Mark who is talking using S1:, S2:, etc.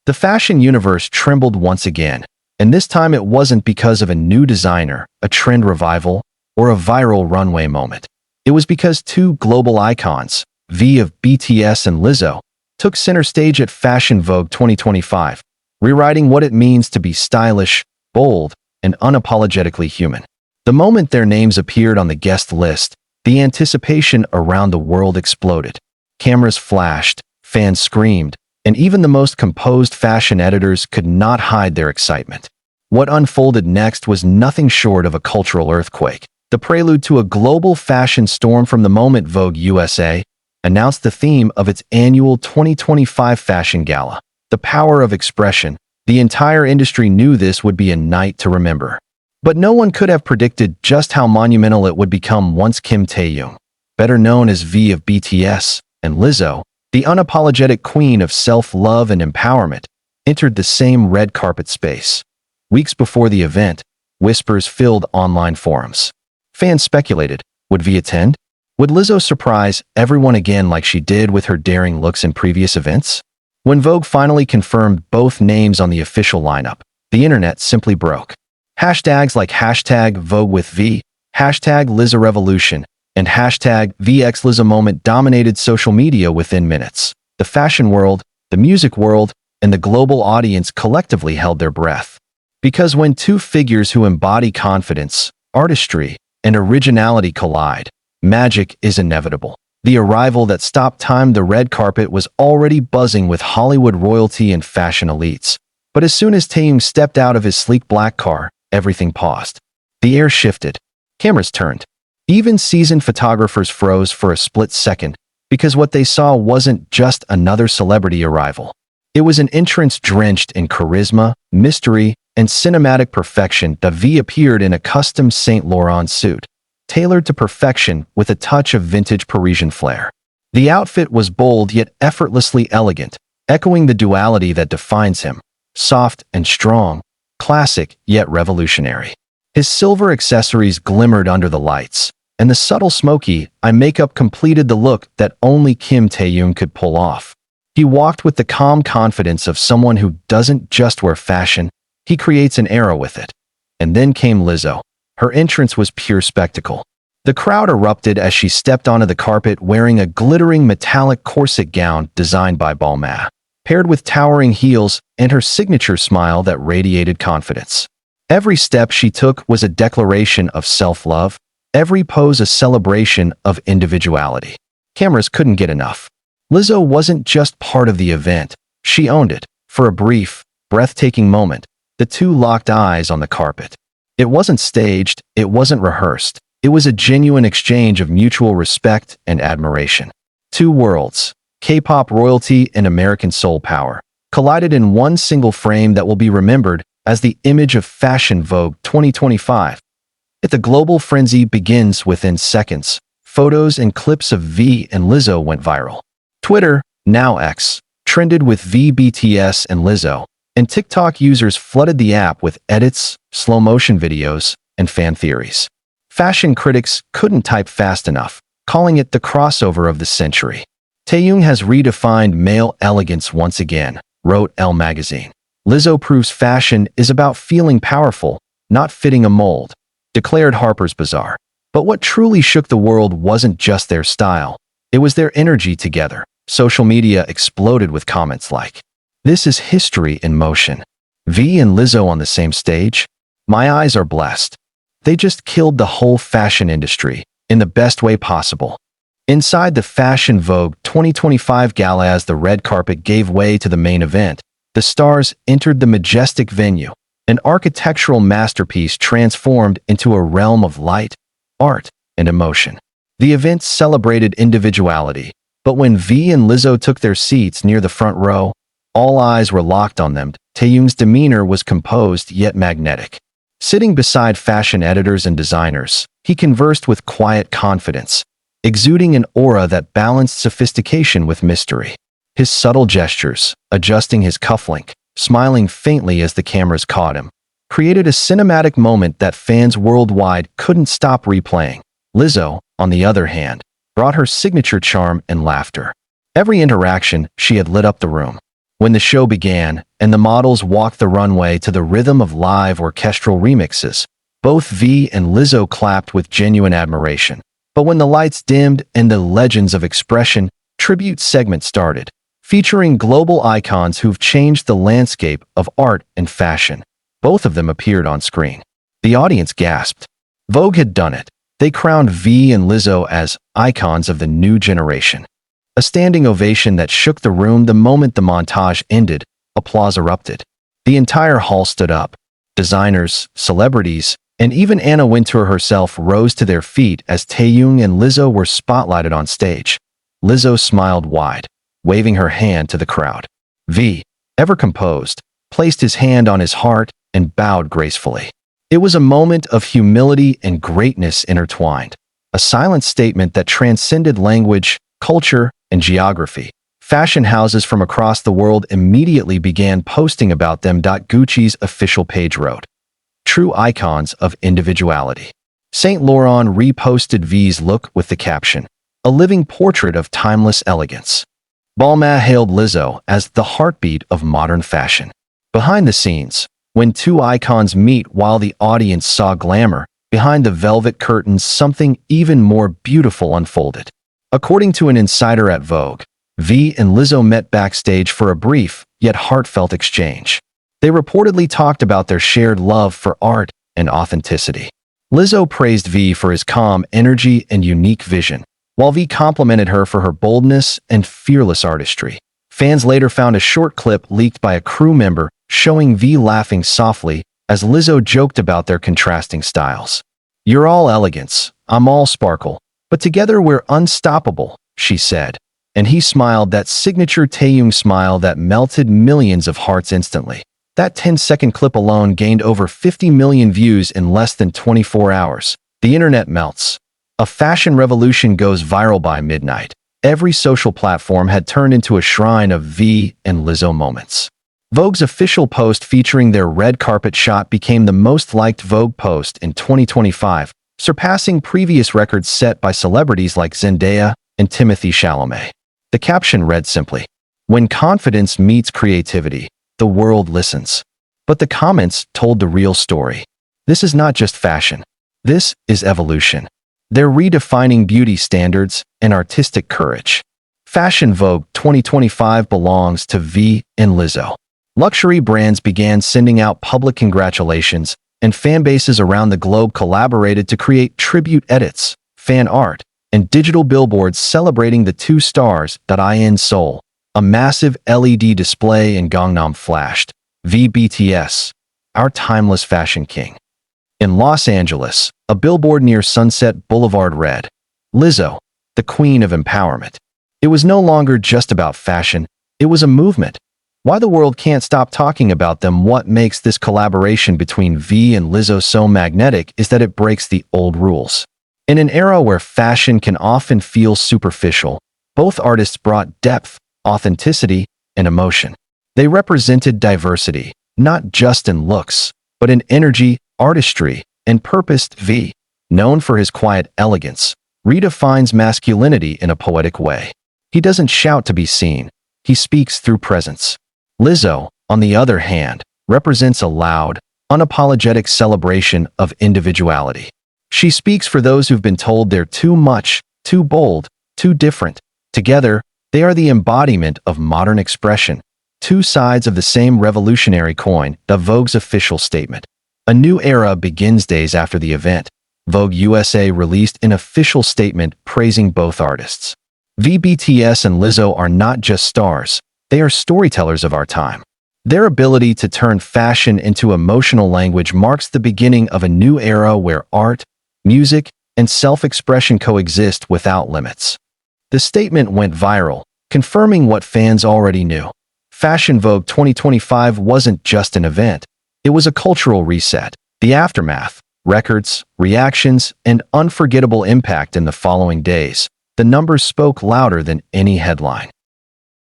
S1: The fashion universe trembled once again, and this time it wasn't because of a new designer, a trend revival, or a viral runway moment. It was because two global icons, V of BTS and Lizzo, took center stage at Fashion Vogue 2025, rewriting what it means to be stylish, bold, and unapologetically human. The moment their names appeared on the guest list, the anticipation around the world exploded. Cameras flashed, fans screamed, and even the most composed fashion editors could not hide their excitement. What unfolded next was nothing short of a cultural earthquake, the prelude to a global fashion storm from the moment Vogue USA announced the theme of its annual 2025 fashion gala. The power of expression. The entire industry knew this would be a night to remember. But no one could have predicted just how monumental it would become once Kim Taehyung, better known as V of BTS, and Lizzo, the unapologetic queen of self-love and empowerment, entered the same red carpet space. Weeks before the event, whispers filled online forums. Fans speculated, would V attend? Would Lizzo surprise everyone again like she did with her daring looks in previous events? When Vogue finally confirmed both names on the official lineup, the internet simply broke. Hashtags like hashtag Vogue with V, hashtag Lizzo Revolution, and hashtag VX Lizzo Moment dominated social media within minutes. The fashion world, the music world, and the global audience collectively held their breath. Because when two figures who embody confidence, artistry, and originality collide, magic is inevitable. The arrival that stopped time, the red carpet, was already buzzing with Hollywood royalty and fashion elites. But as soon as Taehyung stepped out of his sleek black car, everything paused. The air shifted. Cameras turned. Even seasoned photographers froze for a split second, because what they saw wasn't just another celebrity arrival. It was an entrance drenched in charisma, mystery, and cinematic perfection. The V appeared in a custom Saint Laurent suit, tailored to perfection with a touch of vintage Parisian flair. The outfit was bold yet effortlessly elegant, echoing the duality that defines him, soft and strong, classic yet revolutionary. His silver accessories glimmered under the lights, and the subtle smoky eye makeup completed the look that only Kim Taehyung could pull off. He walked with the calm confidence of someone who doesn't just wear fashion, he creates an era with it. And then came Lizzo. Her entrance was pure spectacle. The crowd erupted as she stepped onto the carpet wearing a glittering metallic corset gown designed by Balmain, paired with towering heels and her signature smile that radiated confidence. Every step she took was a declaration of self-love, every pose a celebration of individuality. Cameras couldn't get enough. Lizzo wasn't just part of the event, she owned it. For a brief, breathtaking moment, the two locked eyes on the carpet. It wasn't staged, it wasn't rehearsed. It was a genuine exchange of mutual respect and admiration. Two worlds, K-pop royalty and American soul power, collided in one single frame that will be remembered as the image of Fashion Vogue 2025. The global frenzy begins within seconds. Photos and clips of V and Lizzo went viral. Twitter, now X, trended with V, BTS, and Lizzo, and TikTok users flooded the app with edits, slow-motion videos, and fan theories. Fashion critics couldn't type fast enough, calling it the crossover of the century. Taehyung has redefined male elegance once again, wrote Elle magazine. Lizzo proves fashion is about feeling powerful, not fitting a mold, declared Harper's Bazaar. But what truly shook the world wasn't just their style, it was their energy together. Social media exploded with comments like, "This is history in motion. V and Lizzo on the same stage? My eyes are blessed. They just killed the whole fashion industry, in the best way possible." Inside the Fashion Vogue 2025 gala, as the red carpet gave way to the main event, the stars entered the majestic venue, an architectural masterpiece transformed into a realm of light, art, and emotion. The event celebrated individuality, but when V and Lizzo took their seats near the front row, all eyes were locked on them. Taehyung's demeanor was composed yet magnetic. Sitting beside fashion editors and designers, he conversed with quiet confidence, exuding an aura that balanced sophistication with mystery. His subtle gestures, adjusting his cufflink, smiling faintly as the cameras caught him, created a cinematic moment that fans worldwide couldn't stop replaying. Lizzo, on the other hand, brought her signature charm and laughter. Every interaction, she had lit up the room. When the show began and the models walked the runway to the rhythm of live orchestral remixes, both V and Lizzo clapped with genuine admiration. But when the lights dimmed and the Legends of Expression tribute segment started, featuring global icons who've changed the landscape of art and fashion, both of them appeared on screen. The audience gasped. Vogue had done it. They crowned V and Lizzo as icons of the new generation. A standing ovation that shook the room the moment the montage ended. Applause erupted. The entire hall stood up. Designers, celebrities, and even Anna Wintour herself rose to their feet as Taehyung and Lizzo were spotlighted on stage. Lizzo smiled wide, waving her hand to the crowd. V, ever composed, placed his hand on his heart and bowed gracefully. It was a moment of humility and greatness intertwined, a silent statement that transcended language, culture, and geography. Fashion houses from across the world immediately began posting about them. Gucci's official page wrote, "True icons of individuality." Saint Laurent reposted V's look with the caption, "A living portrait of timeless elegance." Balmain hailed Lizzo as the heartbeat of modern fashion. Behind the scenes, when two icons meet while the audience saw glamour, behind the velvet curtains something even more beautiful unfolded. According to an insider at Vogue, V and Lizzo met backstage for a brief, yet heartfelt exchange. They reportedly talked about their shared love for art and authenticity. Lizzo praised V for his calm energy and unique vision, while V complimented her for her boldness and fearless artistry. Fans later found a short clip leaked by a crew member showing V laughing softly as Lizzo joked about their contrasting styles. "You're all elegance, I'm all sparkle, but together we're unstoppable," she said. And he smiled, that signature Taehyung smile that melted millions of hearts instantly. That 10-second clip alone gained over 50 million views in less than 24 hours. The internet melts. A fashion revolution goes viral by midnight. Every social platform had turned into a shrine of V and Lizzo moments. Vogue's official post featuring their red carpet shot became the most liked Vogue post in 2025, surpassing previous records set by celebrities like Zendaya and Timothée Chalamet. The caption read simply, "When confidence meets creativity, the world listens." But the comments told the real story. This is not just fashion. This is evolution. They're redefining beauty standards and artistic courage. Fashion Vogue 2025 belongs to V and Lizzo. Luxury brands began sending out public congratulations, and fan bases around the globe collaborated to create tribute edits, fan art, and digital billboards celebrating the two stars. In Seoul, a massive LED display in Gangnam flashed, "V BTS, our timeless fashion king." In Los Angeles, a billboard near Sunset Boulevard read, "Lizzo, the queen of empowerment." It was no longer just about fashion, it was a movement. Why the world can't stop talking about them. What makes this collaboration between V and Lizzo so magnetic is that it breaks the old rules. In an era where fashion can often feel superficial, both artists brought depth, authenticity, and emotion. They represented diversity, not just in looks, but in energy, artistry, and purpose. V, known for his quiet elegance, redefines masculinity in a poetic way. He doesn't shout to be seen, he speaks through presence. Lizzo, on the other hand, represents a loud, unapologetic celebration of individuality. She speaks for those who've been told they're too much, too bold, too different. Together, they are the embodiment of modern expression, two sides of the same revolutionary coin. The Vogue's official statement. A new era begins. Days after the event, Vogue USA released an official statement praising both artists. BTS and Lizzo are not just stars, they are storytellers of our time. Their ability to turn fashion into emotional language marks the beginning of a new era where art, music, and self-expression coexist without limits. The statement went viral, confirming what fans already knew. Fashion Vogue 2025 wasn't just an event, it was a cultural reset. The aftermath, records, reactions, and unforgettable impact in the following days. The numbers spoke louder than any headline.